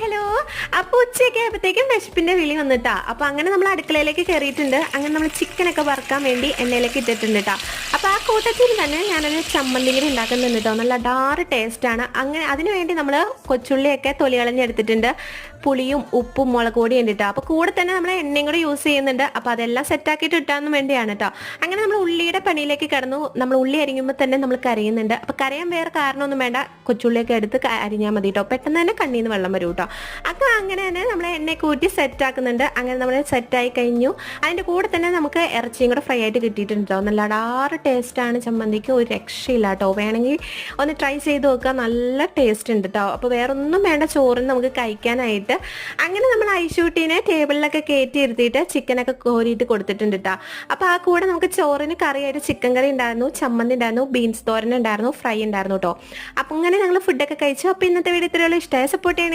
Hello. അപ്പൊ ഉച്ചയൊക്കെ ആയപ്പോഴത്തേക്കും വിശപ്പിന്റെ വിളി വന്നിട്ടാ. അപ്പൊ അങ്ങനെ നമ്മൾ അടുക്കളയിലേക്ക് കയറിയിട്ടുണ്ട്. അങ്ങനെ നമ്മൾ ചിക്കനൊക്കെ വറുക്കാൻ വേണ്ടി എണ്ണയിലേക്ക് ഇട്ടിട്ടുണ്ട് കേട്ടോ. അപ്പൊ ആ കൂട്ടത്തിൽ തന്നെ ഞാനൊരു ചമ്മന്തിയും ഉണ്ടാക്കുന്നുണ്ട് കേട്ടോ. നല്ല ഡാറ് ടേസ്റ്റ് ആണ്. അങ്ങനെ അതിനു വേണ്ടി നമ്മൾ കൊച്ചുള്ളിയൊക്കെ തൊലി കളഞ്ഞെടുത്തിട്ടുണ്ട്. പുളിയും ഉപ്പും മുളക് പൊടിയും ഉണ്ട് കേട്ടോ. അപ്പൊ കൂടെ തന്നെ നമ്മൾ എണ്ണയും കൂടെ യൂസ് ചെയ്യുന്നുണ്ട്. അപ്പൊ അതെല്ലാം സെറ്റാക്കിയിട്ട് ഇട്ടാന്ന് വേണ്ടിയാണ് കേട്ടോ. അങ്ങനെ നമ്മൾ ഉള്ളിയുടെ പണിയിലേക്ക് കടന്നു. നമ്മൾ ഉള്ളി അരിയുമ്പോൾ തന്നെ നമ്മൾ കരയുന്നുണ്ട്. അപ്പൊ കരയാൻ വേറെ കാരണമൊന്നും വേണ്ട. കൊച്ചുള്ളിയൊക്കെ എടുത്ത് അരിഞ്ഞാൽ മതി കേട്ടോ. പെട്ടെന്ന് തന്നെ കണ്ണിൽ നിന്ന് വെള്ളം വരും കേട്ടോ. അപ്പൊ അങ്ങനെ തന്നെ നമ്മൾ എണ്ണ കൂട്ടി സെറ്റ് ആക്കുന്നുണ്ട്. അങ്ങനെ നമ്മൾ സെറ്റായി കഴിഞ്ഞു. അതിന്റെ കൂടെ തന്നെ നമുക്ക് ഇറച്ചിയും കൂടെ ഫ്രൈ ആയിട്ട് കിട്ടിയിട്ടുണ്ട് കേട്ടോ. നല്ല അടാറ് ടേസ്റ്റാണ് ചമ്മന്തിക്ക്, ഒരു രക്ഷയില്ല കേട്ടോ. വേണമെങ്കിൽ ഒന്ന് ട്രൈ ചെയ്ത് നോക്കുക, നല്ല ടേസ്റ്റ് ഉണ്ട് കേട്ടോ. അപ്പോൾ വേറെ ഒന്നും വേണ്ട ചോറിന് നമുക്ക് കഴിക്കാനായിട്ട്. അങ്ങനെ നമ്മൾ ഐശൂട്ടീനെ ടേബിളിലൊക്കെ കയറ്റി ഇരുത്തിയിട്ട് ചിക്കനൊക്കെ കോരിയിട്ട് കൊടുത്തിട്ടുണ്ട് കേട്ടോ. അപ്പോൾ ആ കൂടെ നമുക്ക് ചോറിന് കറിയായിട്ട് ചിക്കൻ കറി ഉണ്ടായിരുന്നു, ചമ്മന്തി ഉണ്ടായിരുന്നു, ബീൻസ് തോരൻ ഉണ്ടായിരുന്നു, ഫ്രൈ ഉണ്ടായിരുന്നു കേട്ടോ. അപ്പം അങ്ങനെ ഞങ്ങൾ ഫുഡൊക്കെ കഴിച്ചു. അപ്പോൾ ഇന്നത്തെ വീഡിയോ ഇത്രയുള്ള ഇഷ്ടമായി സപ്പോർട്ട് ചെയ്യണേ.